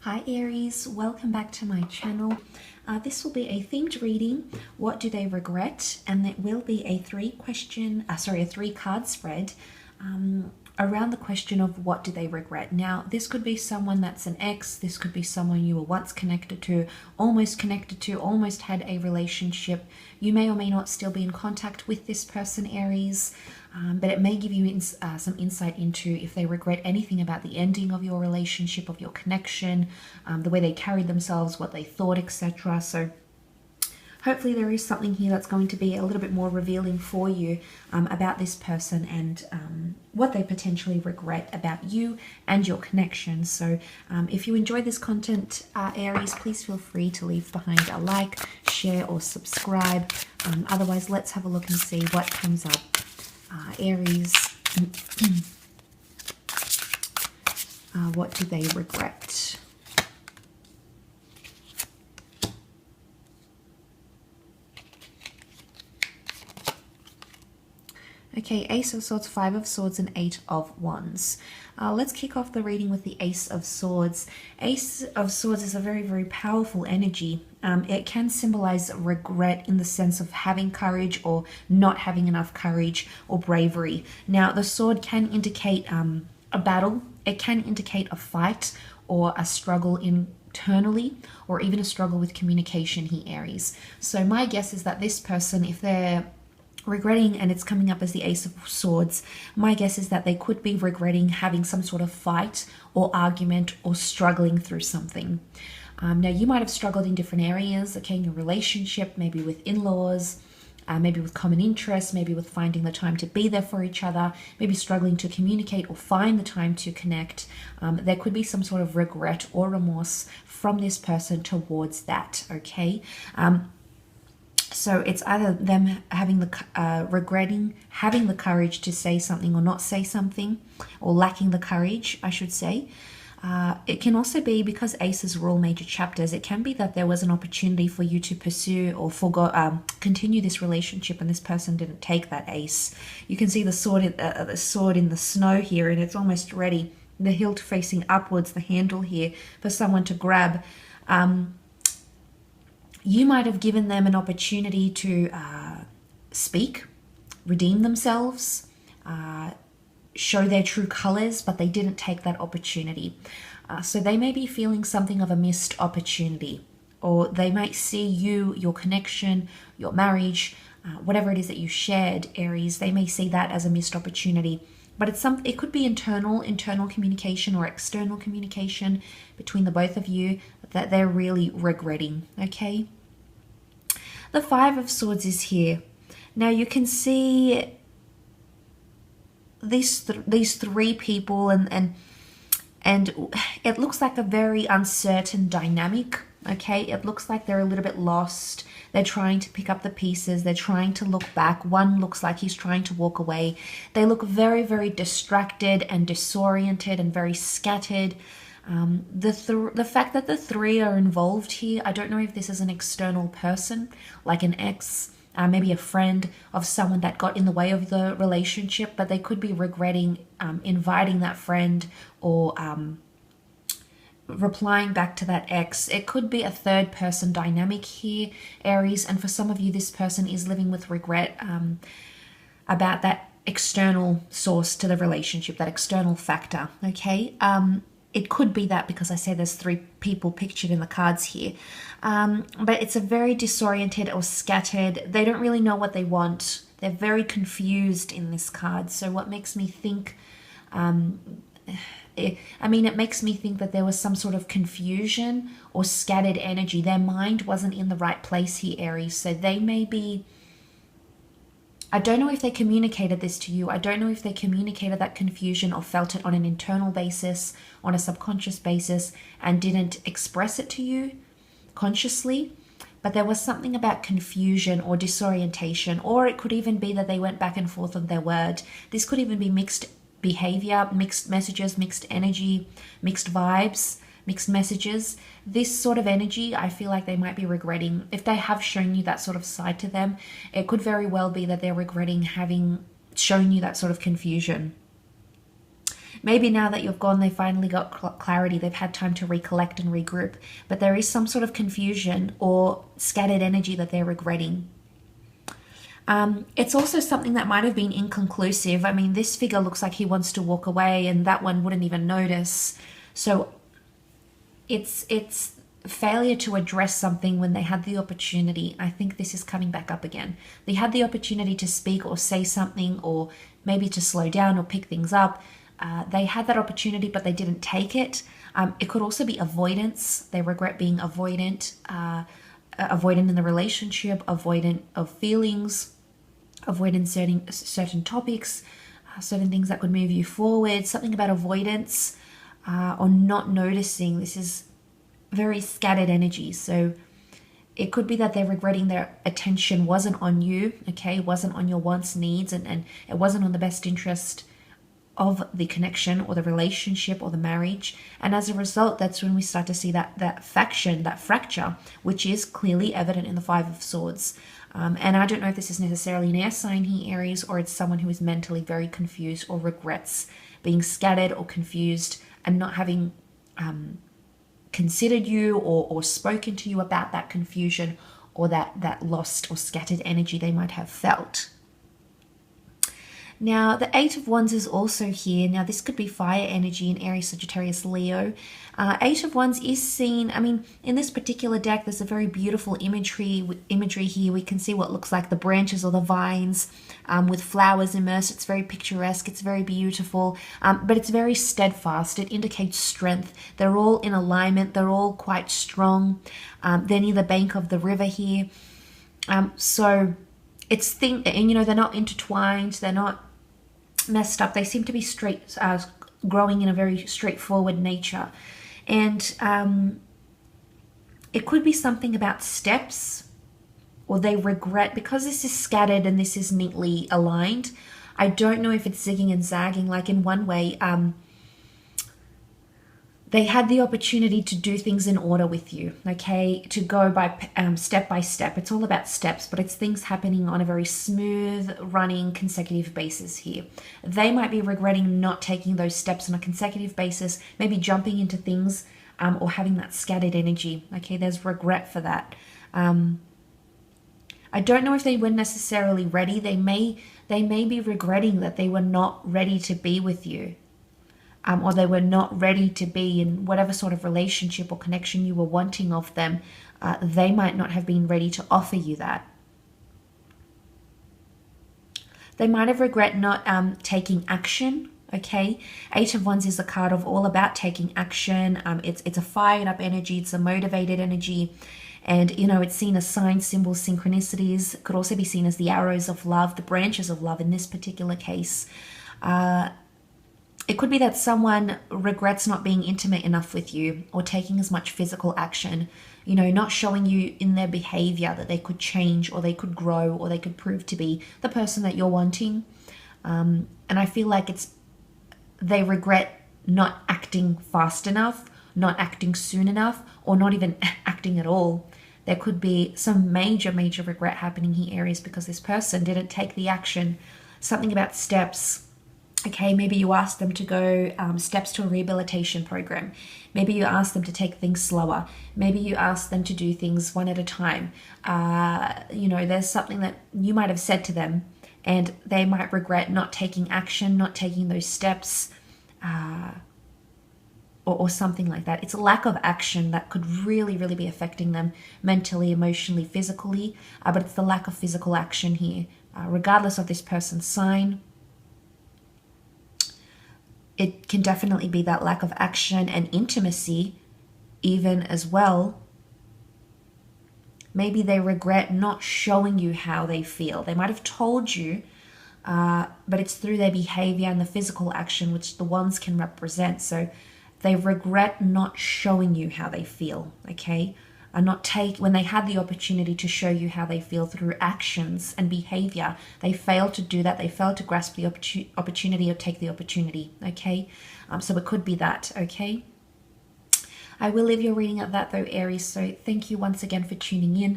Hi Aries, welcome back to my channel. This will be a themed reading. What do they regret? And it will be a three card spread around the question of what do they regret. Now, this could be someone that's an ex. This could be someone you were once connected to, almost had a relationship. You may or may not still be in contact with this person, Aries. But it may give you some insight into if they regret anything about the ending of your relationship, of your connection, the way they carried themselves, what they thought, etc. So hopefully there is something here that's going to be a little bit more revealing for you about this person and what they potentially regret about you and your connection. So if you enjoy this content, Aries, please feel free to leave behind a like, share or subscribe. Otherwise, let's have a look and see what comes up. Aries, what do they regret? Okay, Ace of Swords, Five of Swords, and Eight of Wands. Let's kick off the reading with the Ace of Swords. Ace of Swords is a very, very powerful energy. It can symbolize regret in the sense of having courage or not having enough courage or bravery. Now, the sword can indicate a battle. It can indicate a fight or a struggle internally, or even a struggle with communication here, Aries. So my guess is that this person, if they're regretting, and it's coming up as the Ace of Swords, my guess is that they could be regretting having some sort of fight or argument or struggling through something. Now, you might have struggled in different areas, okay, in your relationship, maybe with in-laws, maybe with common interests, maybe with finding the time to be there for each other, maybe struggling to communicate or find the time to connect. There could be some sort of regret or remorse from this person towards that, okay? So it's either them having regretting having the courage to say something or not say something, or lacking the courage, I should say. It can also be, because aces rule major chapters, it can be that there was an opportunity for you to pursue or continue this relationship, and this person didn't take that ace. You can see the sword in the snow here, and it's almost ready. The hilt facing upwards, the handle here for someone to grab. You might have given them an opportunity to speak, redeem themselves, show their true colors, but they didn't take that opportunity. So they may be feeling something of a missed opportunity, or they might see you, your connection, your marriage, whatever it is that you shared, Aries, they may see that as a missed opportunity. But it could be internal communication or external communication between the both of you that they're really regretting, okay? The Five of Swords is here. Now you can see these three people, and it looks like a very uncertain dynamic, okay? It looks like they're a little bit lost. They're trying to pick up the pieces. They're trying to look back. One looks like he's trying to walk away. They look very, very distracted and disoriented and very scattered. The fact that the three are involved here, I don't know if this is an external person, like an ex, maybe a friend of someone that got in the way of the relationship, but they could be regretting inviting that friend or replying back to that ex. It could be a third person dynamic here, Aries, and for some of you, this person is living with regret about that external source to the relationship, that external factor, okay? It could be that, because I say there's three people pictured in the cards here. But it's a very disoriented or scattered. They don't really know what they want. They're very confused in this card. So what makes me think, it makes me think that there was some sort of confusion or scattered energy. Their mind wasn't in the right place here, Aries. So they may be, I don't know if they communicated this to you. I don't know if they communicated that confusion or felt it on an internal basis, on a subconscious basis, and didn't express it to you consciously. But there was something about confusion or disorientation, or it could even be that they went back and forth on their word. This could even be mixed behavior, mixed messages, mixed energy, mixed vibes, mixed messages. This sort of energy, I feel like they might be regretting. If they have shown you that sort of side to them, it could very well be that they're regretting having shown you that sort of confusion. Maybe now that you've gone, they finally got clarity. They've had time to recollect and regroup. But there is some sort of confusion or scattered energy that they're regretting. It's also something that might have been inconclusive. I mean, this figure looks like he wants to walk away, and that one wouldn't even notice. So it's failure to address something when they had the opportunity. I think this is coming back up again. They had the opportunity to speak or say something, or maybe to slow down or pick things up. They had that opportunity, but they didn't take it. It could also be avoidance. They regret being avoidant in the relationship, avoidant of feelings, avoidant certain topics, certain things that could move you forward. Something about avoidance or not noticing. This is very scattered energy. So it could be that they're regretting their attention wasn't on you, okay, wasn't on your wants, needs, and it wasn't on the best interest of the connection or the relationship or the marriage. And as a result, that's when we start to see that fracture, which is clearly evident in the Five of Swords. And I don't know if this is necessarily an air sign here, Aries, or it's someone who is mentally very confused or regrets being scattered or confused and not having considered you or spoken to you about that confusion or that lost or scattered energy they might have felt. Now, the Eight of Wands is also here. Now, this could be fire energy in Aries, Sagittarius, Leo. Eight of Wands is seen, I mean, in this particular deck, there's a very beautiful imagery here. We can see what looks like the branches or the vines with flowers immersed. It's very picturesque. It's very beautiful, but it's very steadfast. It indicates strength. They're all in alignment. They're all quite strong. They're near the bank of the river here. So it's and they're not intertwined. They're not messed up. They seem to be growing in a very straightforward nature. And it could be something about steps, or they regret, because this is scattered and this is neatly aligned. I don't know if it's zigging and zagging. Like, in one way, they had the opportunity to do things in order with you, okay? To go by step by step. It's all about steps, but it's things happening on a very smooth running consecutive basis here. They might be regretting not taking those steps on a consecutive basis, maybe jumping into things or having that scattered energy, okay? There's regret for that. I don't know if they were necessarily ready. They may be regretting that they were not ready to be with you. Or they were not ready to be in whatever sort of relationship or connection you were wanting of them. They might not have been ready to offer you that. They might have regret not taking action, okay? Eight of Wands is a card of all about taking action. It's a fired up energy. It's a motivated energy. And, it's seen as signs, symbols, synchronicities. It could also be seen as the arrows of love, the branches of love in this particular case. It could be that someone regrets not being intimate enough with you or taking as much physical action, not showing you in their behavior that they could change or they could grow or they could prove to be the person that you're wanting. And I feel like they regret not acting fast enough, not acting soon enough, or not even acting at all. There could be some major, major regret happening here, Aries, because this person didn't take the action. Something about steps. Okay, maybe you asked them to go steps to a rehabilitation program. Maybe you asked them to take things slower. Maybe you asked them to do things one at a time. There's something that you might have said to them and they might regret not taking action, not taking those steps, or something like that. It's a lack of action that could really, really be affecting them mentally, emotionally, physically. But it's the lack of physical action here, regardless of this person's sign. It can definitely be that lack of action and intimacy even as well. Maybe they regret not showing you how they feel. They might have told you, but it's through their behavior and the physical action which the wands can represent. So they regret not showing you how they feel, okay? And when they had the opportunity to show you how they feel through actions and behavior, they failed to do that. They failed to grasp the opportunity or take the opportunity, okay? So it could be that, okay? I will leave your reading at that though, Aries. So thank you once again for tuning in.